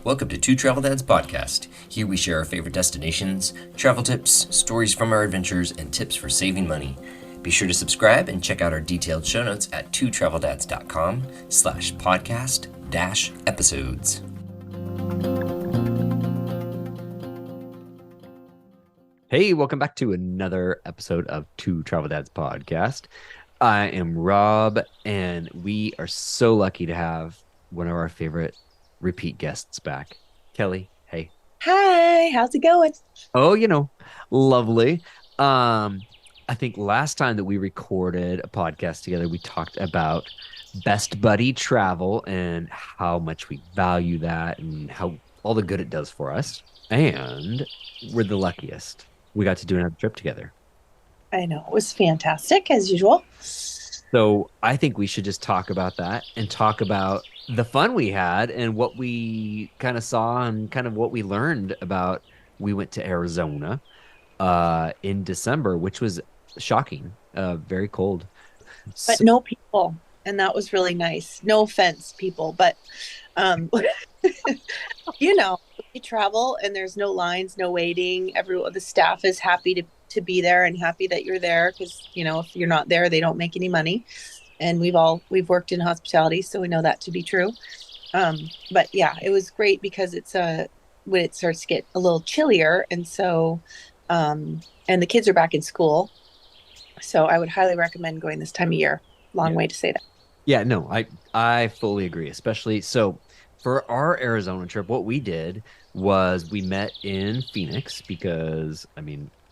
Welcome to Two Travel Dads Podcast. Here we share our favorite destinations, travel tips, stories from our adventures, and tips for saving money. Be sure to subscribe and check out our detailed show notes at twotraveldads.com/podcast-episodes. Hey, welcome back to another episode of Two Travel Dads Podcast. I am Rob, and we are so lucky to have one of our favorite repeat guests back. Kelly, hey. Hi, how's it going? Oh, lovely. I think last time that we recorded a podcast together, we talked about best buddy travel and how much we value that and how all the good it does for us. And we're the luckiest. We got to do another trip together. I know, it was fantastic as usual. So I think we should just talk about that and talk about the fun we had and what we kind of saw and kind of what we learned about. We went to Arizona in December, which was shocking, very cold. But no people, and that was really nice. No offense, people, but we travel and there's no lines, no waiting. The staff is happy to be there and happy that you're there because if you're not there, they don't make any money. And we've worked in hospitality, so we know that to be true. But yeah, it was great because it's when it starts to get a little chillier, and so and the kids are back in school, so I would highly recommend going this time of year. Long way to say that. Yeah, no, I fully agree, especially so for our Arizona trip, what we did was we met in Phoenix because,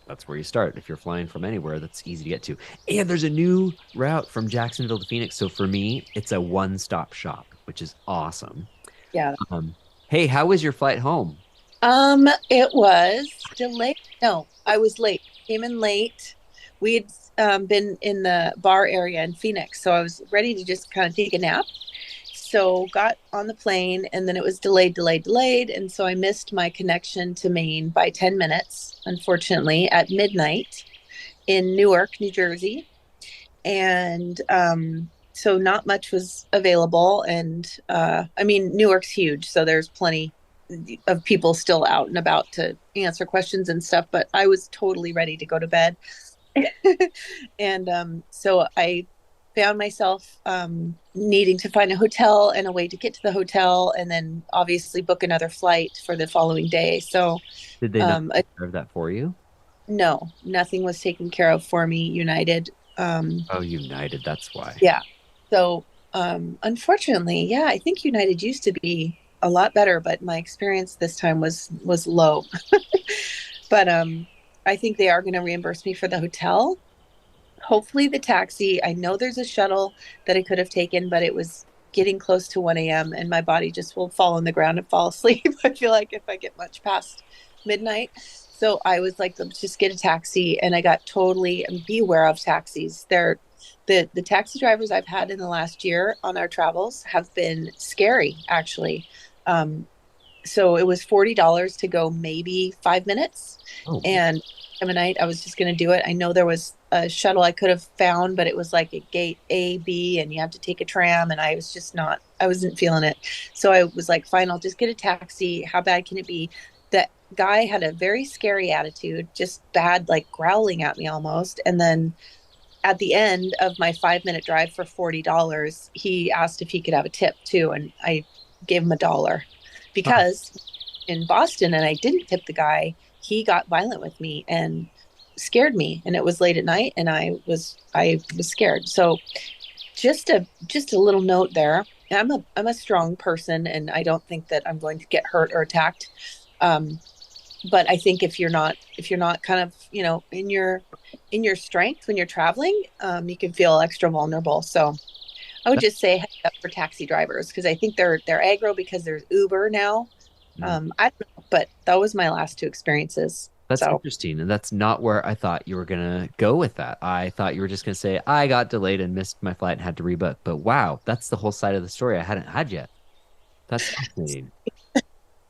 that's where you start. If you're flying from anywhere, that's easy to get to. And there's a new route from Jacksonville to Phoenix. So for me, it's a one-stop shop, which is awesome. Yeah. Hey, how was your flight home? It was delayed. No, I was late. Came in late. We had been in the bar area in Phoenix, so I was ready to just kind of take a nap. So got on the plane, and then it was delayed. And so I missed my connection to Maine by 10 minutes, unfortunately, at midnight in Newark, New Jersey. And so not much was available. And Newark's huge, so there's plenty of people still out and about to answer questions and stuff. But I was totally ready to go to bed. And so I found myself needing to find a hotel and a way to get to the hotel, and then obviously book another flight for the following day. So did they not take care of that for you? No, nothing was taken care of for me. United. United, that's why. Yeah. So unfortunately, yeah, I think United used to be a lot better, but my experience this time was low. But I think they are going to reimburse me for the hotel. Hopefully the taxi. I know there's a shuttle that I could have taken, but it was getting close to 1 a.m. and my body just will fall on the ground and fall asleep. I feel like if I get much past midnight. So I was like, let's just get a taxi. And I got totally, and be aware of taxis. The taxi drivers I've had in the last year on our travels have been scary, actually. So it was $40 to go maybe 5 minutes. Oh. And time of night, I was just going to do it. I know there was a shuttle I could have found, but it was like a gate A, B, and you have to take a tram. And I wasn't feeling it. So I was like, fine, I'll just get a taxi. How bad can it be? That guy had a very scary attitude, just bad, like growling at me almost. And then at the end of my 5-minute drive for $40, he asked if he could have a tip too. And I gave him $1 because in Boston, and I didn't tip the guy, he got violent with me and scared me, and it was late at night, and I was scared. So just a little note there. I'm a strong person, and I don't think that I'm going to get hurt or attacked. But I think if you're not kind of, in your strength when you're traveling, you can feel extra vulnerable. So I would just say heads up for taxi drivers, because I think they're aggro because there's Uber now. I don't know, but that was my last two experiences. That's interesting. And that's not where I thought you were going to go with that. I thought you were just going to say, I got delayed and missed my flight and had to rebook. But wow, that's the whole side of the story I hadn't had yet. That's fascinating.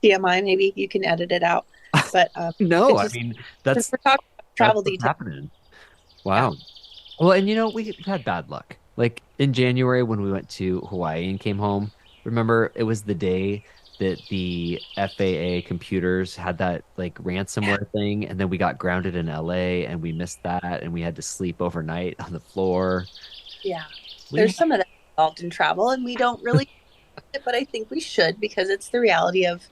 TMI, maybe you can edit it out. But no, just, that's we're talking about travel that's details. Happening. Wow. Yeah. Well, and we've had bad luck. Like in January when we went to Hawaii and came home, remember it was the day that the FAA computers had that like ransomware thing, and then we got grounded in LA and we missed that, and we had to sleep overnight on the floor. Yeah. We There's some of that involved in travel, and we don't really, but I think we should because it's the reality of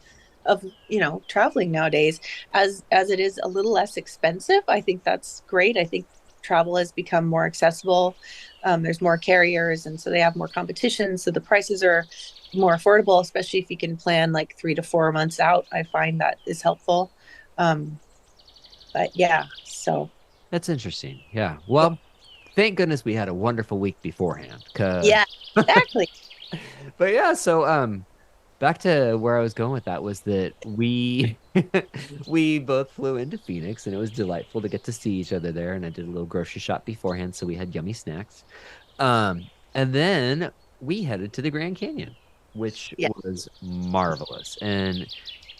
traveling nowadays. As it is a little less expensive, I think that's great. I think travel has become more accessible. There's more carriers, and so they have more competition, so the prices are more affordable, especially if you can plan like 3 to 4 months out. I find that is helpful. um, but yeah, so That's interesting. Yeah. yeah, Well, thank goodness we had a wonderful week beforehand. yeah, exactly. But yeah, so back to where I was going with that was that we we both flew into Phoenix and it was delightful to get to see each other there, and I did a little grocery shop beforehand, so we had yummy snacks. And then we headed to the Grand Canyon, which Yeah. was marvelous. And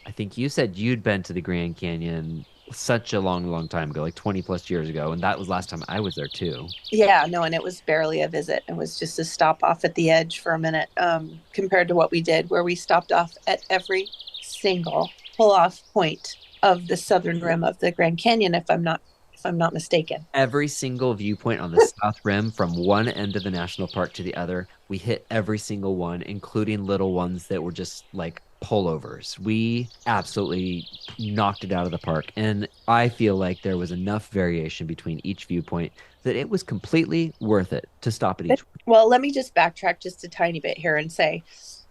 I think you said you'd been to the Grand Canyon such a long, long time ago, like 20 plus years ago, and that was last time I was there too. Yeah, no, and it was barely a visit. It was just a stop off at the edge for a minute, compared to what we did, where we stopped off at every single pull off point of the southern rim of the Grand Canyon, if I'm not mistaken. Every single viewpoint on the South Rim from one end of the national park to the other, we hit every single one, including little ones that were just like pullovers. We absolutely knocked it out of the park. And I feel like there was enough variation between each viewpoint that it was completely worth it to stop at each one. Well, let me just backtrack just a tiny bit here and say,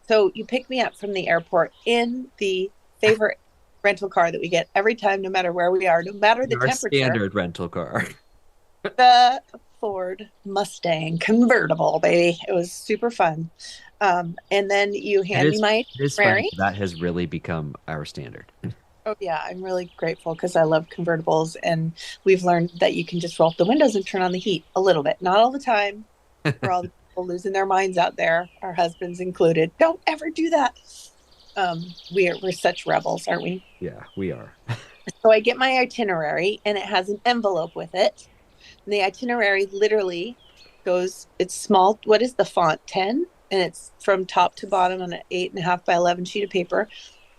so you pick me up from the airport in the favorite rental car that we get every time, no matter where we are, no matter the Our temperature. standard rental car. The Ford Mustang convertible, baby. It was super fun. And then you hand me my It is funny. itinerary. That has really become our standard. Oh yeah, I'm really grateful because I love convertibles, and we've learned that you can just roll up the windows and turn on the heat a little bit, not all the time. For all the people losing their minds out there, our husbands included, don't ever do that. We're such rebels, aren't we? Yeah, we are. So I get my itinerary, and it has an envelope with it. And the itinerary literally goes, it's small. What is the font? 10? And it's from top to bottom on an 8.5 by 11 sheet of paper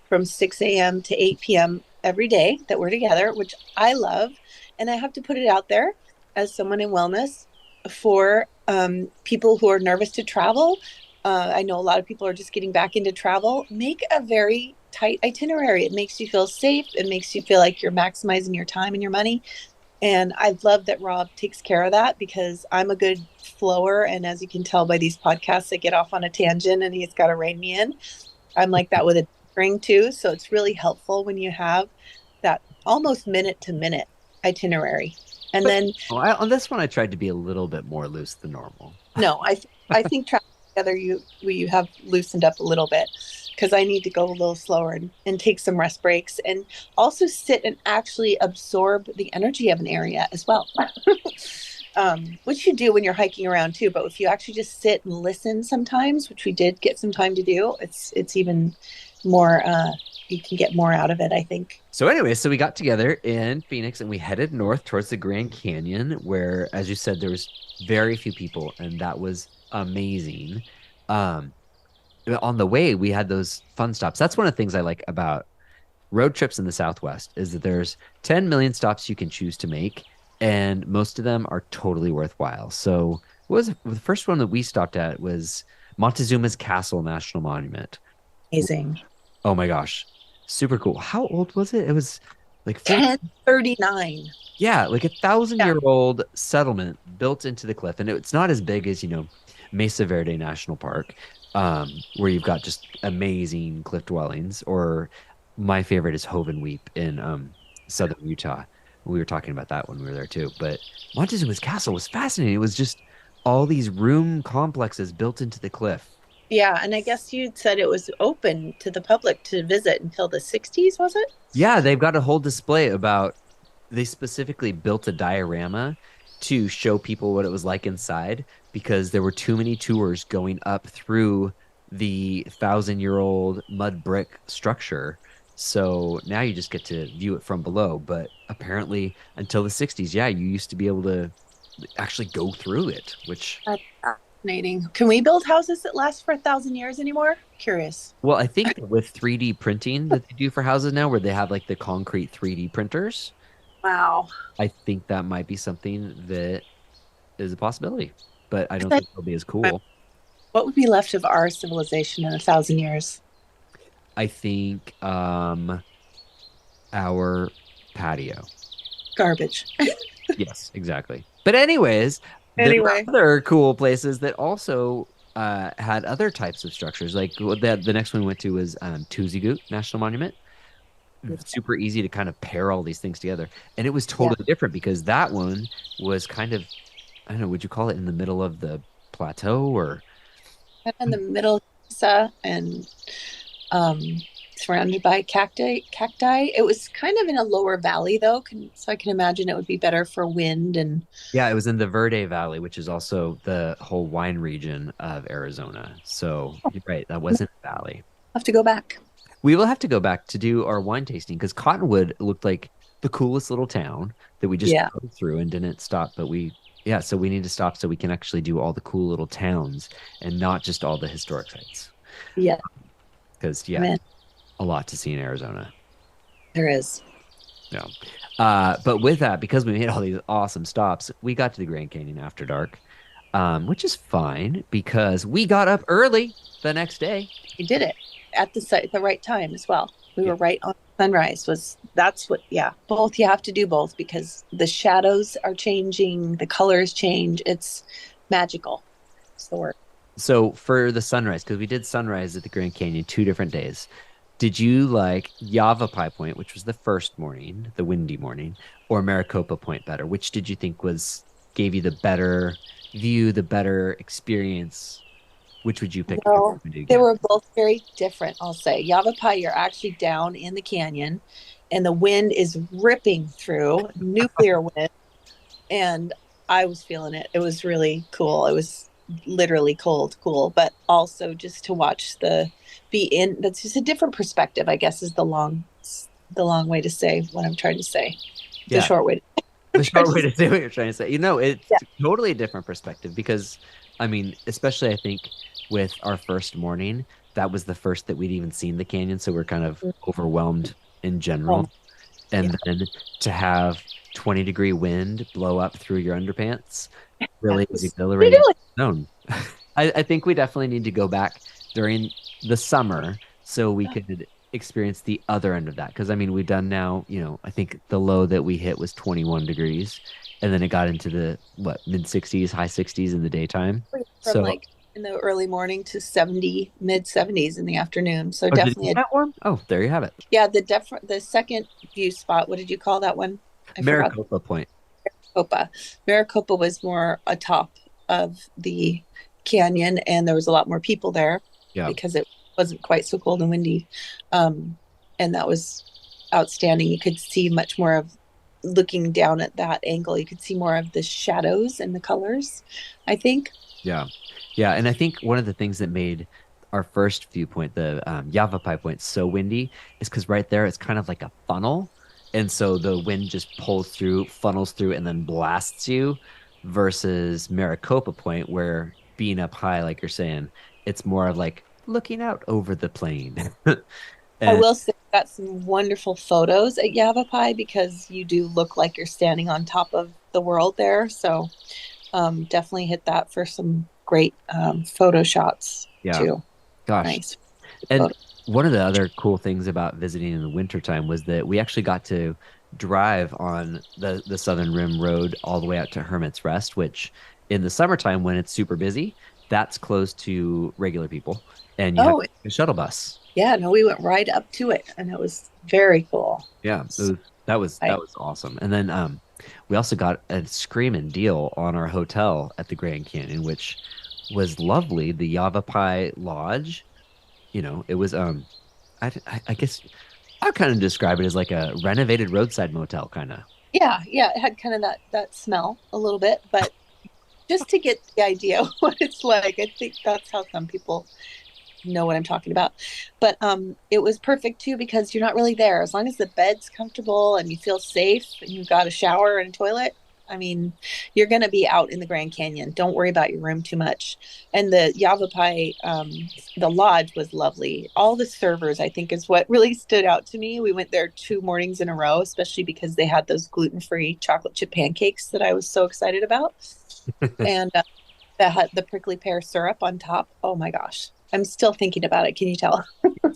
from 6 a.m. to 8 p.m. every day that we're together, which I love. And I have to put it out there as someone in wellness for people who are nervous to travel. I know a lot of people are just getting back into travel. Make a very tight itinerary. It makes you feel safe. It makes you feel like you're maximizing your time and your money. And I love that Rob takes care of that because I'm a good flower. And as you can tell by these podcasts, I get off on a tangent and he's got to rein me in. I'm like that with a string too. So it's really helpful when you have that almost minute to minute itinerary. And then On this one, I tried to be a little bit more loose than normal. no, I think traveling together you have loosened up a little bit because I need to go a little slower and take some rest breaks and also sit and actually absorb the energy of an area as well. Which you do when you're hiking around too, but if you actually just sit and listen sometimes, which we did get some time to do, it's even more you can get more out of it, I think. So anyway, so we got together in Phoenix and we headed north towards the Grand Canyon, where, as you said, there was very few people, and that was amazing. Um, on the way, we had those fun stops. That's one of the things I like about road trips in the Southwest is that there's 10 million stops you can choose to make, and most of them are totally worthwhile. So what was the first one that we stopped at was Montezuma's Castle National Monument. Amazing. Oh my gosh. Super cool. How old was it? It was like 1039. yeah, like 1,000-year-old settlement built into the cliff. And it's not as big as, Mesa Verde National Park, where you've got just amazing cliff dwellings. Or my favorite is Hoven Weep in southern Utah. We were talking about that when we were there too. But Montezuma's Castle was fascinating. It was just all these room complexes built into the cliff. Yeah, and I guess you said it was open to the public to visit until the 60s, was it? Yeah, they've got a whole display about, they specifically built a diorama to show people what it was like inside because there were too many tours going up through the 1,000-year-old mud brick structure. So now you just get to view it from below. But apparently until the 60s, yeah, you used to be able to actually go through it, which Fascinating. Can we build houses that last for 1,000 years anymore? Curious. Well, I think that with 3D printing that they do for houses now, where they have like the concrete 3D printers, Wow. I think that might be something that is a possibility. But I don't 'Cause think it'll be as I- cool. what would be left of our civilization in 1,000 years? I think our patio. Garbage. Yes, exactly. But anyways, there were Anyway, other cool places that also had other types of structures. Like the next one we went to was Tuzigoot National Monument. beautiful. Super easy to kind of pair all these things together. And it was Yeah. totally different because that one was kind of, I don't know, would you call it in the middle of the plateau or Kind of in the middle of Tucson and um, surrounded by cacti. It was kind of in a lower valley though, so I can imagine it would be better for wind and yeah, it was in the Verde Valley, which is also the whole wine region of Arizona. So you're right, that wasn't a valley. have to go back. We will have to go back to do our wine tasting because Cottonwood looked like the coolest little town that we just Yeah. drove through and didn't stop. But yeah, so we need to stop so we can actually do all the cool little towns and not just all the historic sites. Yeah. Because, I'm yeah, in. a lot to see in Arizona. There is. Yeah. But with that, because we made all these awesome stops, we got to the Grand Canyon after dark, which is fine because we got up early the next day. We did it at the site at the right time as well. We Yeah. were right on sunrise. That's what, yeah, both. You have to do both because the shadows are changing, the colors change. It's magical. It's the word. So for the sunrise, because we did sunrise at the Grand Canyon 2 different days, did you like Yavapai Point, which was the first morning, the windy morning, or Maricopa Point better? Which did you think gave you the better view, the better experience? Which would you pick if you were Well, going to do they again? were both very different, I'll say. Yavapai, you're actually down in the canyon and the wind is ripping through, nuclear wind. And I was feeling it. It was really cool. It was literally cool, but also just to watch be in, that's just a different perspective, I guess, is the long way to say what I'm trying to say. The Yeah, short way the try short to way say. to say what you're trying to say. It's Yeah. totally a different perspective because, I mean, especially I think with our first morning, that was the first that we'd even seen the canyon, so we're kind of overwhelmed in Um, general. yeah. And then to have 20-degree wind blow up through your underpants really is What are you exhilarating. doing? No, I think we definitely need to go back during the summer so we could experience the other end of that. Because I mean, we've done now, I think the low that we hit was 21 degrees, and then it got into the mid 60s, high 60s in the daytime. From So, like in the early morning to 70, mid 70s in the afternoon. So oh, did it definitely get that warm? Oh, there you have it. yeah, the second view spot, what did you call that one? I forgot. Maricopa Point. Maricopa. Maricopa was more atop of the canyon, and there was a lot more people there Yeah. because it wasn't quite so cold and windy. And that was outstanding. You could see much more of looking down at that angle. You could see more of the shadows and the colors, I think. Yeah. Yeah. And I think one of the things that made our first viewpoint, the Yavapai Point, so windy is because right there it's kind of like a funnel. And so the wind just pulls through, funnels through, and then blasts you versus Maricopa Point, where being up high, like you're saying, it's more of like looking out over the plain. I And will say I got some wonderful photos at Yavapai because you do look like you're standing on top of the world there. So definitely hit that for some great photo shots yeah, too. gosh. Nice And photo. one of the other cool things about visiting in the wintertime was that we actually got to drive on the Southern Rim Road all the way out to Hermit's Rest, which in the summertime when it's super busy, that's closed to regular people, and you have Oh, a shuttle bus. yeah, no, we went right up to it and it was very cool. Yeah, So that I, was awesome. And then we also got a screaming deal on our hotel at the Grand Canyon, which was lovely. The Yavapai Lodge, it was I guess I kind of describe it as like a renovated roadside motel kind of. yeah, it had kind of that smell a little bit, but just to get the idea of what it's like, I think that's how some people know what I'm talking about. But it was perfect too because you're not really there. As long as the bed's comfortable and you feel safe and you've got a shower and a toilet, I mean, you're going to be out in the Grand Canyon. Don't worry about your room too much. And the Yavapai, the lodge was lovely. All the servers, I think, is what really stood out to me. We went there 2 mornings in a row, especially because they had those gluten-free chocolate chip pancakes that I was so excited about. And that had the prickly pear syrup on top. Oh my gosh. I'm still thinking about it. Can you tell?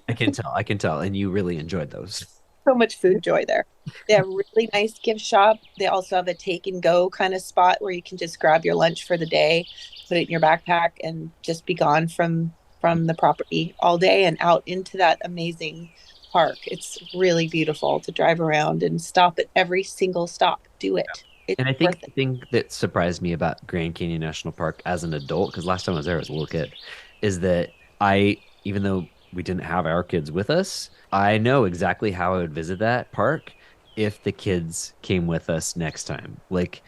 I can tell. I can tell. And you really enjoyed those. So much food joy there. They have a really nice gift shop. They also have a take and go kind of spot where you can just grab your lunch for the day, put it in your backpack, and just be gone from the property all day and out into that amazing park. It's really beautiful to drive around and stop at every single stop. Do it. It's And I worth think the thing that surprised me about Grand Canyon National Park as an adult, because last time I was there as a little kid, is that even though we didn't have our kids with us, I know exactly how I would visit that park if the kids came with us next time. Like,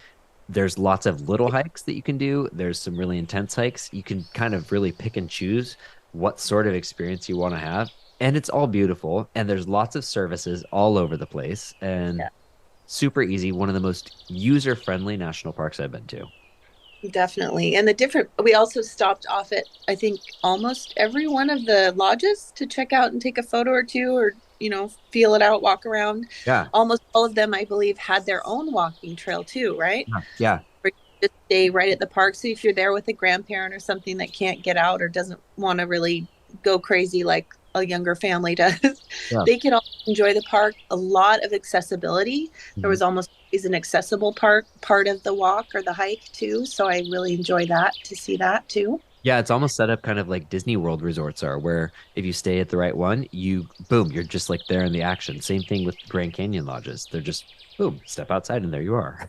there's lots of little hikes that you can do. There's some really intense hikes. You can kind of really pick and choose what sort of experience you want to have. And it's all beautiful. And there's lots of services all over the place. And it. super easy. One of the most user-friendly national parks I've been to. Definitely. And we also stopped off at, I think, almost every one of the lodges to check out and take a photo or two or, feel it out, walk around. Yeah. Almost all of them, I believe, had their own walking trail too, right? Yeah. Or you just stay right at the park. So if you're there with a grandparent or something that can't get out or doesn't want to really go crazy like a younger family does, Yeah. they can also enjoy the park. A lot of accessibility. There Mhm. was almost always an accessible part of the walk or the hike too. So I really enjoy that to see that too. Yeah, it's almost set up kind of like Disney World resorts are, where if you stay at the right one, boom, you're just like there in the action. Same thing with Grand Canyon lodges. They're just, boom, step outside and there you are.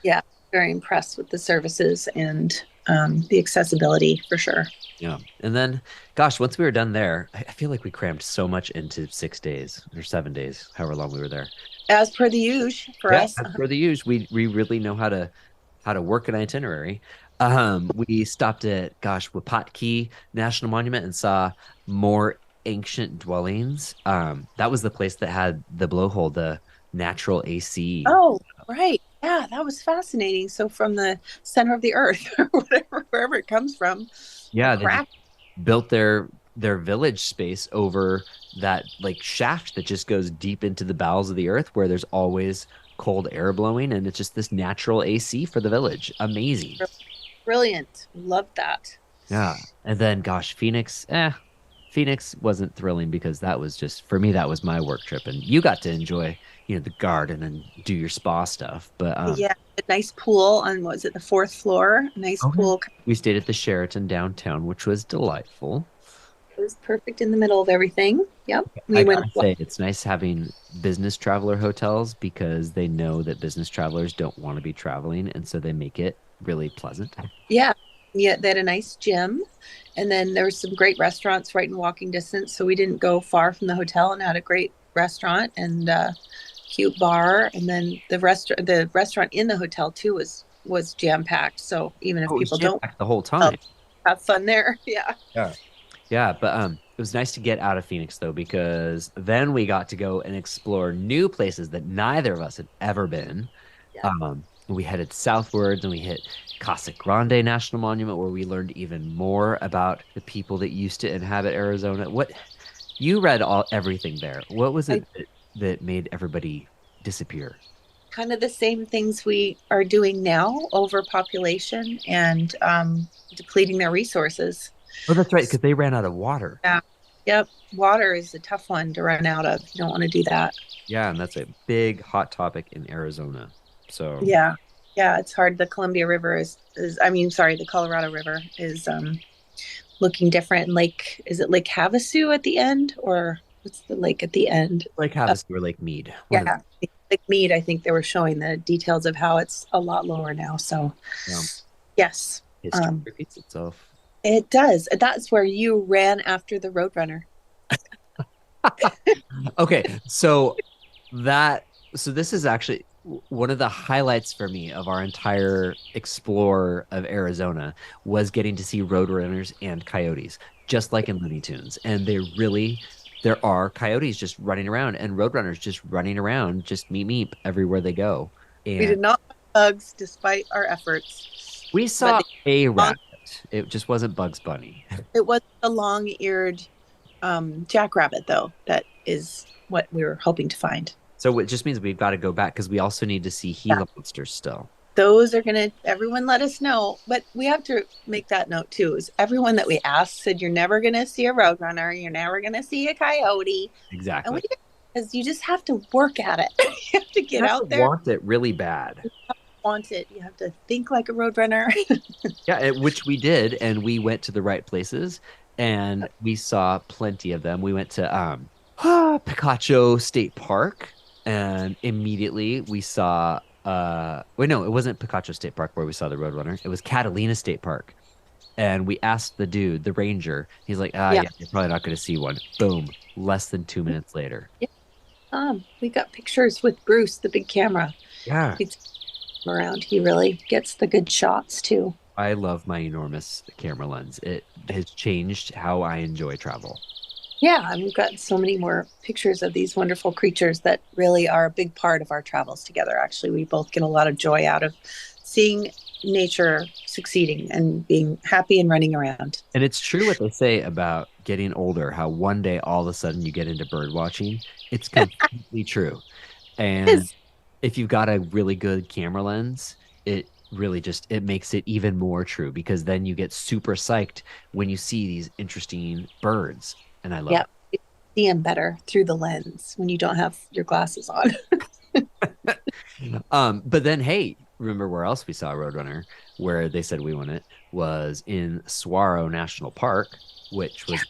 Yeah, very impressed with the services and the accessibility for sure. Yeah. And then, gosh, once we were done there, I feel like we crammed so much into 6 days or 7 days, however long we were there. As per the usual for Yeah, us. as per the usual, we really know how to work an itinerary. We stopped at, gosh, Wapatki National Monument and saw more ancient dwellings. That was the place that had the blowhole, the natural AC. Oh, right. Yeah, that was fascinating. So from the center of the earth or whatever, wherever it comes from, a Yeah, they just crack. built their village space over that like shaft that just goes deep into the bowels of the earth where there's always cold air blowing and it's just this natural AC for the village. Amazing. Brilliant. Love that. Yeah. And then gosh, Phoenix wasn't thrilling because that was just for me that was my work trip and you got to enjoy, the garden and do your spa stuff. But Yeah, a nice pool on, was it the fourth floor? A nice okay. pool. We stayed at the Sheraton Downtown, which was delightful. It was perfect in the middle of everything. Yep. I We went. gotta say, it's nice having business traveler hotels because they know that business travelers don't want to be traveling, and so they make it really pleasant. Yeah. Yeah, they had a nice gym. And then there was some great restaurants right in walking distance. So we didn't go far from the hotel and had a great restaurant and cute bar. And then the restaurant in the hotel too was jam packed. So even if Oh, it was people don't jam-packed the whole time. have fun there, yeah. Yeah. Yeah, but it was nice to get out of Phoenix though, because then we got to go and explore new places that neither of us had ever been. Yeah. We headed southwards and we hit Casa Grande National Monument, where we learned even more about the people that used to inhabit Arizona. What you read everything there. What was it that made everybody disappear? Kind of the same things we are doing now: overpopulation and depleting their resources. Oh, that's right, because they ran out of water. Yeah. Yep. Water is a tough one to run out of. You don't want to do that. Yeah, and that's a big hot topic in Arizona. So Yeah. Yeah, it's hard. The Columbia River is I mean, sorry, the Colorado River is looking different. Is it Lake Havasu at the end, or what's the lake at the end? Lake Havasu or Lake Mead. Yeah, Lake Mead. I think they were showing the details of how it's a lot lower now. So, Yeah. yes, History repeats itself. it does. That's where you ran after the Roadrunner. Okay, so this is actually one of the highlights for me of our entire explore of Arizona was getting to see roadrunners and coyotes, just like in Looney Tunes. And there are coyotes just running around and roadrunners just running around, just meep meep everywhere they go. We And did not bugs despite our efforts. We But saw a long, rabbit. It just wasn't Bugs Bunny. it was a long-eared jackrabbit, though. That is what we were hoping to find. So it just means we've got to go back because we also need to see Yeah. Gila monsters still. Those are gonna, everyone let us know. But we have to make that note too, is everyone that we asked said you're never gonna see a roadrunner, you're never gonna see a coyote. And Exactly. because you just have to work at it. You have to You get have out to there, want it really bad. want it. You have to think like a roadrunner. Yeah, which we did, and we went to the right places, and we saw plenty of them. We went to Picacho State Park, and immediately we saw wait, no, it wasn't Picacho State Park where we saw the Roadrunner. It was Catalina State Park. And we asked the dude, the ranger, he's like, Yeah. yeah, you're probably not going to see one. Boom. Less than 2 minutes later. Yeah. We got pictures with Bruce, the big camera. Yeah. It's around. He really gets the good shots too. I love my enormous camera lens. It has changed how I enjoy travel. Yeah, and we've got so many more pictures of these wonderful creatures that really are a big part of our travels together. Actually, we both get a lot of joy out of seeing nature succeeding and being happy and running around. And it's true what they say about getting older, how one day all of a sudden you get into bird watching. It's completely true. And if you've got a really good camera lens, it really just it makes it even more true because then you get super psyched when you see these interesting birds. And I love it. You see them better through the lens when you don't have your glasses on. But then, hey, remember where else we saw a Roadrunner where they said we won it was in Saguaro National Park, which was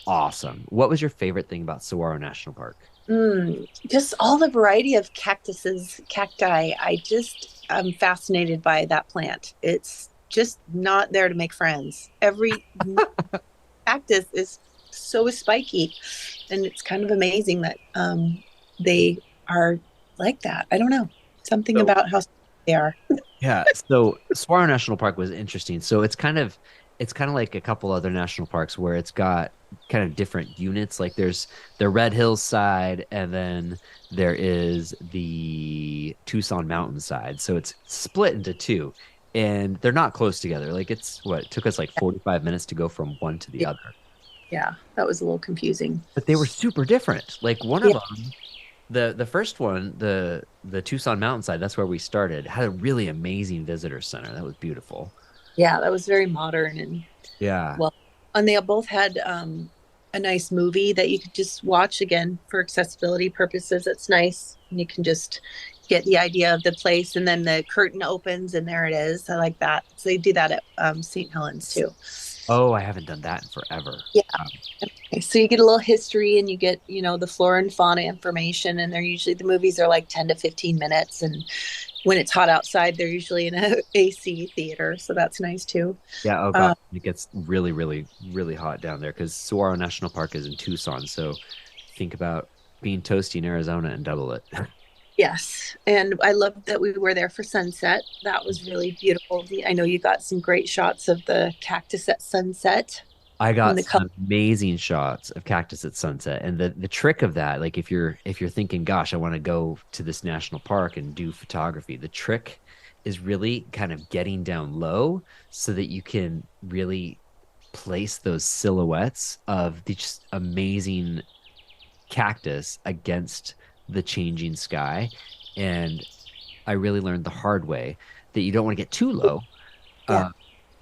awesome. What was your favorite thing about Saguaro National Park? Just all the variety of cacti. I'm fascinated by that plant. It's just not there to make friends. Every cactus is so spiky, and it's kind of amazing that they are like that. I don't know, something about how they are. Yeah, so Saguaro National Park was interesting. So it's kind of like a couple other national parks where it's got kind of different units. Like there's the Red Hills side, and then there is the Tucson mountain side. So it's split into two, and they're not close together. Like it took us like 45 minutes to go from one to the other. Yeah, that was a little confusing. But they were super different. Like one of them, the first one, the Tucson mountainside, that's where we started, had a really amazing visitor center. That was beautiful. Yeah, that was very modern and well, and they both had a nice movie that you could just watch again for accessibility purposes. It's nice. And you can just get the idea of the place, and then the curtain opens and there it is. I like that. So they do that at St. Helens too. Oh, I haven't done that in forever. Yeah. So you get a little history, and you get, the flora and fauna information, and they're usually, the movies are like 10 to 15 minutes. And when it's hot outside, they're usually in a AC theater. So that's nice too. Yeah. Oh God, it gets really, really, really hot down there because Saguaro National Park is in Tucson. So think about being toasty in Arizona and double it. Yes. And I loved that we were there for sunset. That was really beautiful. I know you got some great shots of the cactus at sunset. I got some amazing shots of cactus at sunset. And the trick of that, like if you're thinking, gosh, I want to go to this national park and do photography, the trick is really kind of getting down low so that you can really place those silhouettes of the just amazing cactus against the changing sky. And I really learned the hard way that you don't want to get too low.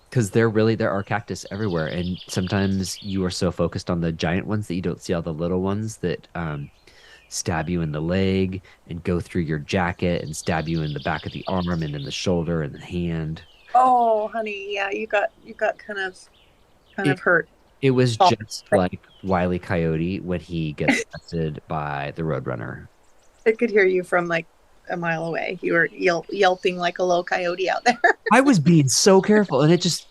Because there are cactus everywhere, and sometimes you are so focused on the giant ones that you don't see all the little ones that stab you in the leg and go through your jacket and stab you in the back of the arm and in the shoulder and the hand. Oh, honey, yeah, you got kind of hurt. It was just like Wile E. Coyote when he gets tested by the Roadrunner. I could hear you from like a mile away. You were yelping like a little coyote out there. I was being so careful, and it just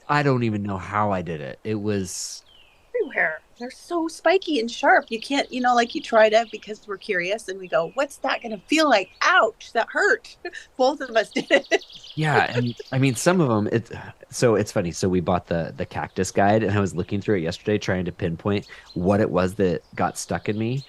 I don't even know how I did it. It was everywhere. They're so spiky and sharp. You can't, like you tried it because we're curious, and we go, what's that going to feel like? Ouch, that hurt. Both of us did it. Yeah, and I mean, some of them, it's funny. So we bought the cactus guide, and I was looking through it yesterday trying to pinpoint what it was that got stuck in me.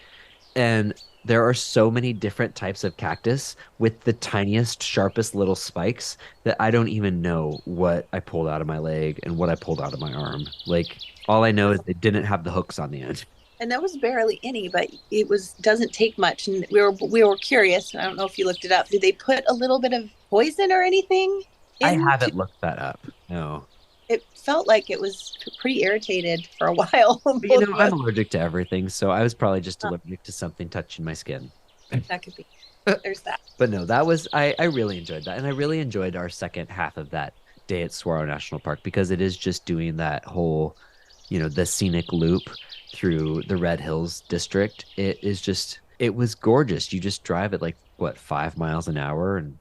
And there are so many different types of cactus with the tiniest, sharpest little spikes that I don't even know what I pulled out of my leg and what I pulled out of my arm. Like, all I know is they didn't have the hooks on the end. And there was barely any, but it was doesn't take much. And we were curious. I don't know if you looked it up. Did they put a little bit of poison or anything I into? haven't looked that up. No. It felt like it was pretty irritated for a while. But, Both of I'm us. allergic to everything, so I was probably just allergic to something touching my skin. That could be. There's that. But no, that was I really enjoyed that. And I really enjoyed our second half of that day at Saguaro National Park because it is just doing that whole, the scenic loop through the Red Hills district. It was gorgeous. You just drive at like what, 5 miles an hour and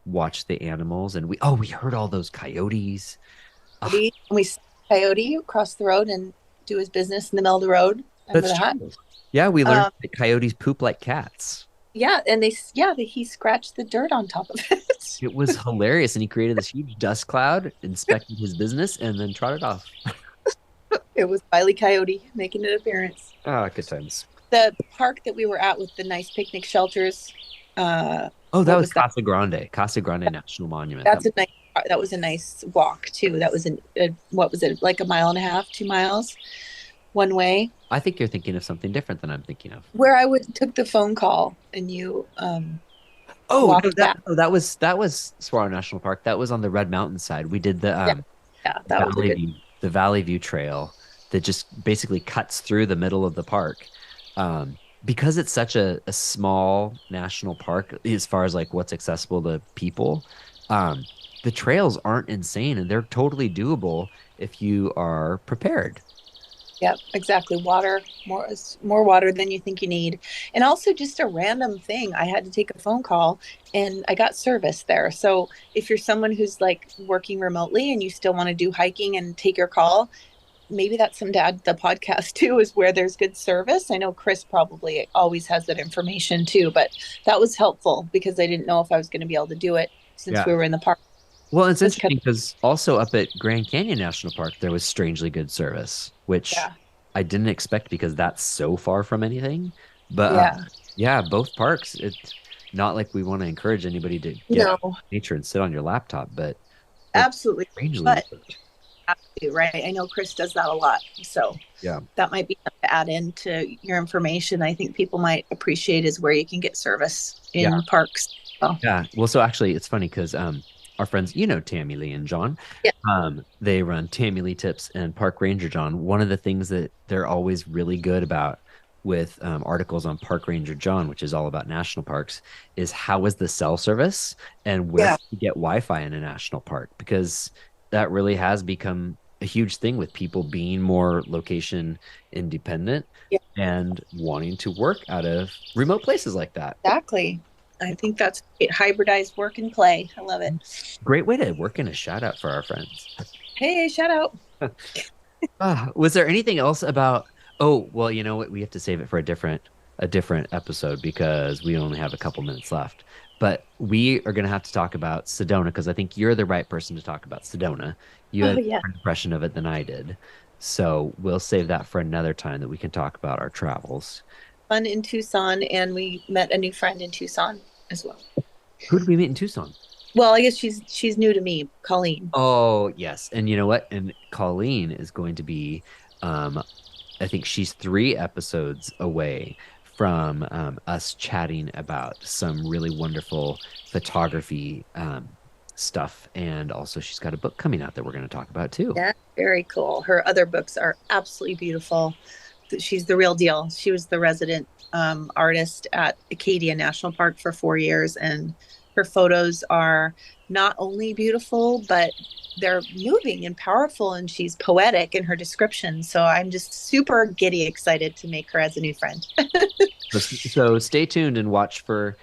watch the animals. And we heard all those coyotes. Ah, We saw a coyote cross the road and do his business in the middle of the road. Remember that's that? true. Yeah, we learned Um, that coyotes poop like cats. yeah, and he scratched the dirt on top of it. It was hilarious. And he created this huge dust cloud, inspected his business, and then trotted off. It was Wile E. Coyote making an appearance. Ah, good times. The park that we were at with the nice picnic shelters. Oh, that What was was that? Casa Grande National Monument. That's a nice. That was a nice walk too. That was what was it, like a mile and a half, 2 miles, one way. I think you're thinking of something different than I'm thinking of. Where I would took the phone call and you Oh, no, walked back. that was Saguaro National Park. That was on the Red Mountain side. We did the Yeah, yeah, that was a good. Valley View Trail that just basically cuts through the middle of the park. Because it's such a small national park as far as like what's accessible to people, um, the trails aren't insane and they're totally doable if you are prepared. Yep, exactly. Water, more water than you think you need. And also just a random thing. I had to take a phone call and I got service there. So if you're someone who's like working remotely and you still want to do hiking and take your call, maybe that's some dad the podcast too, is where there's good service. I know Chris probably always has that information too, but that was helpful because I didn't know if I was going to be able to do it since Yeah. we were in the park. Well, it's Just interesting because also up at Grand Canyon National Park, there was strangely good service, which yeah. I didn't expect because that's so far from anything. But Yeah. yeah, both parks, it's not like we want to encourage anybody to get out No, in nature and sit on your laptop, but it absolutely. strangely But worked. have to, right? I know Chris does that a lot. So Yeah. that might be something to add into your information. I think people might appreciate is where you can get service Yeah. in parks. So, Yeah. Well, so actually, it's funny because our friends, Tammy Lee and John, yeah. they run Tammy Lee Tips and Park Ranger John. One of the things that they're always really good about with articles on Park Ranger John, which is all about national parks, is how is the cell service and where Yeah. can you get Wi-Fi in a national park? Because that really has become a huge thing with people being more location independent Yeah, and wanting to work out of remote places like that. exactly. I think that's it. Hybridized work and play. I love it. Great way to work in a shout out for our friends. Hey, shout out. Was there anything else about? Oh, well, you know what? We have to save it for a different episode because we only have a couple minutes left. But we are going to have to talk about Sedona because I think you're the right person to talk about Sedona. You Oh, had a yeah. different impression of it than I did. So we'll save that for another time that we can talk about our travels. Fun in Tucson, and we met a new friend in Tucson as well. Who did we meet in Tucson? Well, I guess she's new to me, Colleen. Oh, yes. And you know what? And Colleen is going to be, I think she's 3 episodes away from us chatting about some really wonderful photography stuff. And also, she's got a book coming out that we're going to talk about too. Yeah, very cool. Her other books are absolutely beautiful. She's the real deal. She was the resident artist at Acadia National Park for 4 years, and her photos are not only beautiful, but they're moving and powerful, and she's poetic in her description. So I'm just super giddy excited to make her as a new friend. So stay tuned and watch for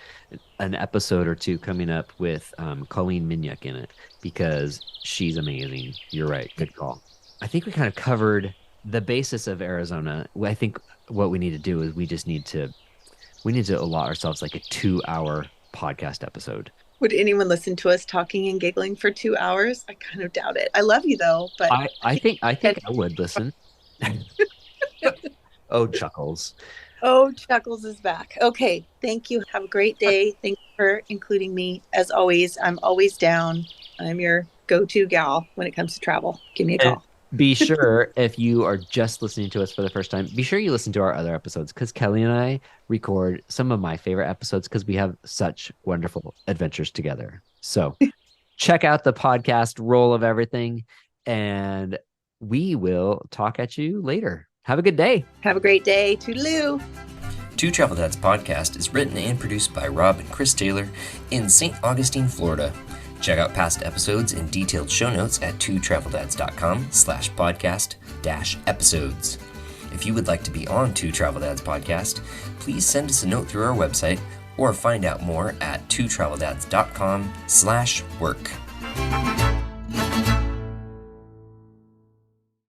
an episode or two coming up with Colleen Minyuk in it because she's amazing. You're right. Good call. I think we kind of covered the basis of Arizona. I think what we need to do is we need to allot ourselves like a 2-hour podcast episode. Would anyone listen to us talking and giggling for 2 hours? I kind of doubt it. I love you though, but I think I would listen. Oh, chuckles. Oh, Chuckles is back. Okay. Thank you. Have a great day. Thank you for including me. As always, I'm always down. I'm your go-to gal when it comes to travel. Give me a And call. be sure, if you are just listening to us for the first time, be sure you listen to our other episodes because Kelly and I record some of my favorite episodes because we have such wonderful adventures together. So check out the podcast Roll of Everything, and we will talk at you later. Have a good day. Have a great day. Toodaloo. Two Travel Dads podcast is written and produced by Rob and Chris Taylor in St. Augustine, Florida. Check out past episodes and detailed show notes at twotraveldads.com/podcast-episodes. If you would like to be on Two Travel Dads podcast, please send us a note through our website or find out more at twotraveldads.com/work.